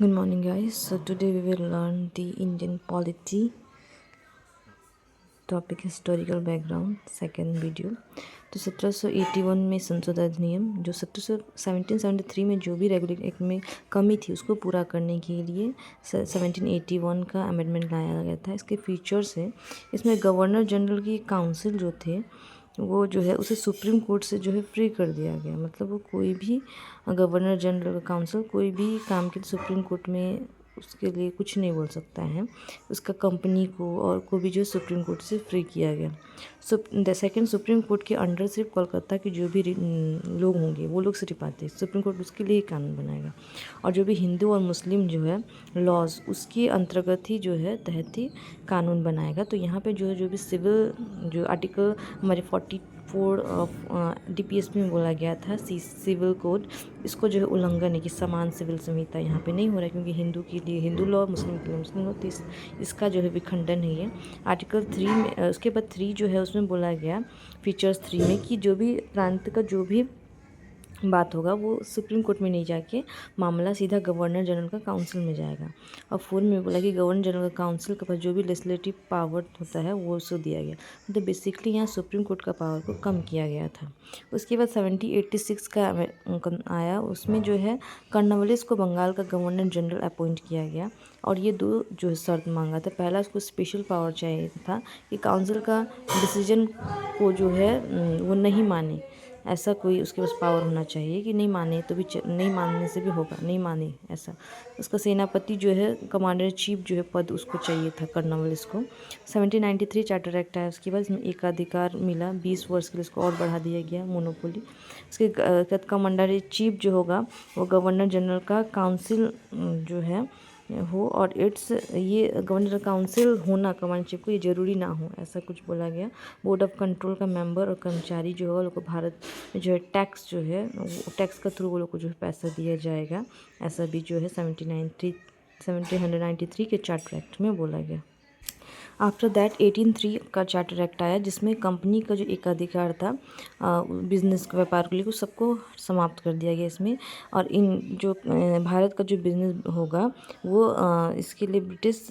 Good morning, guys. So today we will learn the Indian polity topic historical background second video. तो 1781 में संसद अधिनियम जो 1773 में जो भी रेगुलेट एक्ट में कमी थी उसको पूरा करने के लिए 1781 का अमेंडमेंट लाया गया था। इसके फीचर्स है, इसमें गवर्नर जनरल की काउंसिल जो थे वो जो है उसे सुप्रीम कोर्ट से जो है फ्री कर दिया गया। मतलब वो कोई भी गवर्नर जनरल का काउंसिल कोई भी काम के सुप्रीम कोर्ट में उसके लिए कुछ नहीं बोल सकता है। उसका कंपनी को और को भी जो सुप्रीम कोर्ट से फ्री किया गया। सेकंड, सुप्रीम कोर्ट के अंडर सिर्फ कोलकाता के जो भी लोग होंगे वो लोग सिर्फ आते हैं। सुप्रीम कोर्ट उसके लिए कानून बनाएगा और जो भी हिंदू और मुस्लिम जो है लॉज उसके अंतर्गत ही जो है तहत ही कानून बनाएगा। तो यहाँ पे जो है जो भी सिविल जो आर्टिकल हमारे 44 DPS में बोला गया था सिविल कोड, इसको जो है उल्लंघन है कि समान सिविल संहिता यहाँ पे नहीं हो रहा है, क्योंकि हिंदू के लिए हिंदू लॉ, मुस्लिम के लिए मुस्लिम लॉ। तो इसका जो है विखंडन है ये आर्टिकल 3 में। उसके बाद 3 जो है उसमें बोला गया फीचर्स 3 में कि जो भी प्रांत का जो भी बात होगा वो सुप्रीम कोर्ट में नहीं जाके मामला सीधा गवर्नर जनरल का काउंसिल में जाएगा। और 4 में बोला कि गवर्नर जनरल का काउंसिल के पास जो भी लेजिस्लेटिव पावर होता है वो उसको दिया गया। तो बेसिकली यहाँ सुप्रीम कोर्ट का पावर को कम किया गया था। उसके बाद 1786 का आया, उसमें जो है कर्नवालिस को बंगाल का गवर्नर जनरल अपॉइंट किया गया और ये 2 जो है शर्त मांगा था। पहला, उसको स्पेशल पावर चाहिए था कि काउंसिल का डिसीजन को जो है वो नहीं माने, ऐसा कोई उसके पास पावर होना चाहिए कि नहीं माने तो भी नहीं मानने से भी होगा, नहीं माने ऐसा। उसका सेनापति जो है कमांडर चीफ जो है पद उसको चाहिए था कर्नवालिस को। 1793 चार्टर एक्ट आया, उसके बाद इसमें एकाधिकार मिला, 20 वर्ष के लिए इसको और बढ़ा दिया गया मोनोपोली। उसके कमांडर चीफ जो होगा वो गवर्नर जनरल का काउंसिल जो है हो, और ये गवर्नर काउंसिल होना कमांडर चीफ को ये जरूरी ना हो, ऐसा कुछ बोला गया। बोर्ड ऑफ कंट्रोल का मेंबर और कर्मचारी जो होगा लोग को भारत में जो है टैक्स जो है टैक्स का थ्रू वो लोग को जो है पैसा दिया जाएगा, ऐसा भी जो है 1793 के चार्टर एक्ट में बोला गया। आफ्टर दैट 1803 का चार्टर एक्ट आया, जिसमें कंपनी का जो एकाधिकार था बिजनेस के व्यापार के लिए उस सबको समाप्त कर दिया गया इसमें। और इन जो भारत का जो बिजनेस होगा वो इसके लिए ब्रिटिश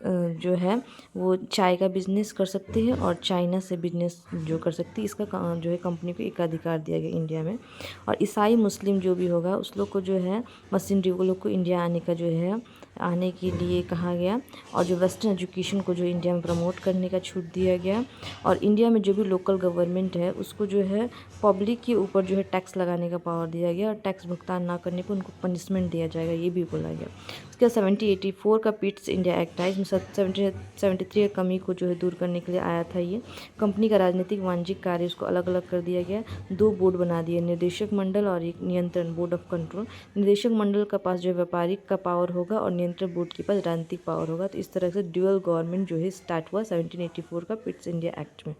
जो है वो चाय का बिजनेस कर सकते हैं और चाइना से बिजनेस जो कर सकती है, इसका जो है कंपनी को एकाधिकार दिया गया इंडिया में। और ईसाई मुस्लिम जो भी होगा उस लोग को जो है मशीनरी वो लोग को इंडिया आने का जो है आने के लिए कहा गया। और जो वेस्टर्न एजुकेशन को जो इंडिया में प्रमोट करने का छूट दिया गया। और इंडिया में जो भी लोकल गवर्नमेंट है उसको जो है पब्लिक के ऊपर जो है टैक्स लगाने का पावर दिया गया और टैक्स भुगतान ना करने पर उनको पनिशमेंट दिया जाएगा, ये भी बोला गया। उसके बाद 1784 का पिट्स इंडिया एक्ट आया, इसमें 1773 का कमी को जो है दूर करने के लिए आया था। ये कंपनी का राजनीतिक वाणिज्यिक कार्य उसको अलग अलग कर दिया गया। 2 बोर्ड बना दिए, निर्देशक मंडल और एक नियंत्रण बोर्ड ऑफ कंट्रोल। निर्देशक मंडल का पास जो है व्यापारिक का पावर होगा और नियंत्रण बोर्ड के पास राजनीतिक पावर होगा। तो इस तरह से ड्यूअल गवर्नमेंट जो है स्टार्ट हुआ 1784 का पिट्स इंडिया एक्ट में।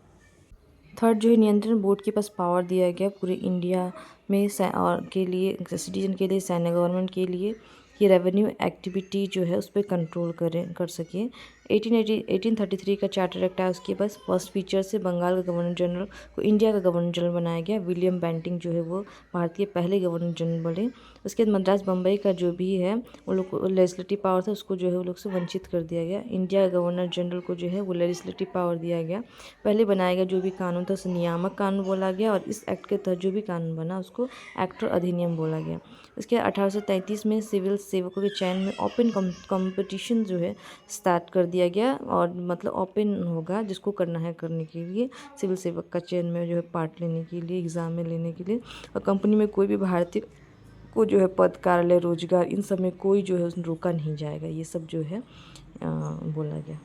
थर्ड जो है नियंत्रण बोर्ड के पास पावर दिया गया पूरे इंडिया में और के लिए सिटीजन के लिए, सैन्य गवर्नमेंट के लिए कि रेवेन्यू एक्टिविटी जो है उस पर कंट्रोल कर सके। 1833 का चार्टर एक्ट आया, उसके पास फर्स्ट फीचर से बंगाल का गवर्नर जनरल को इंडिया का गवर्नर जनरल बनाया गया। विलियम बेंटिंग जो है वो भारतीय पहले गवर्नर जनरल बने। उसके बाद मद्रास बम्बई का जो भी है वो लोग को लेजिस्लेटिव पावर था उसको जो है वो लोग से वंचित कर दिया गया। इंडिया का गवर्नर जनरल को जो है वो लेजिस्लेटिव पावर दिया गया। पहले बनाया गया जो भी कानून था उसे नियामक कानून बोला गया और इस एक्ट के तहत जो भी कानून बना उसको एक्ट और अधिनियम बोला गया। उसके 1833 में सिविल सेवकों के चयन में ओपन कंपटीशन जो है स्टार्ट कर दिया गया। और मतलब ओपन होगा जिसको करना है करने के लिए सिविल सेवक का चयन में जो है पार्ट लेने के लिए, एग्ज़ाम में लेने के लिए। और कंपनी में कोई भी भारतीय को जो है पद, कार्यालय, रोजगार इन सब में कोई जो है रोका नहीं जाएगा, ये सब जो है बोला गया।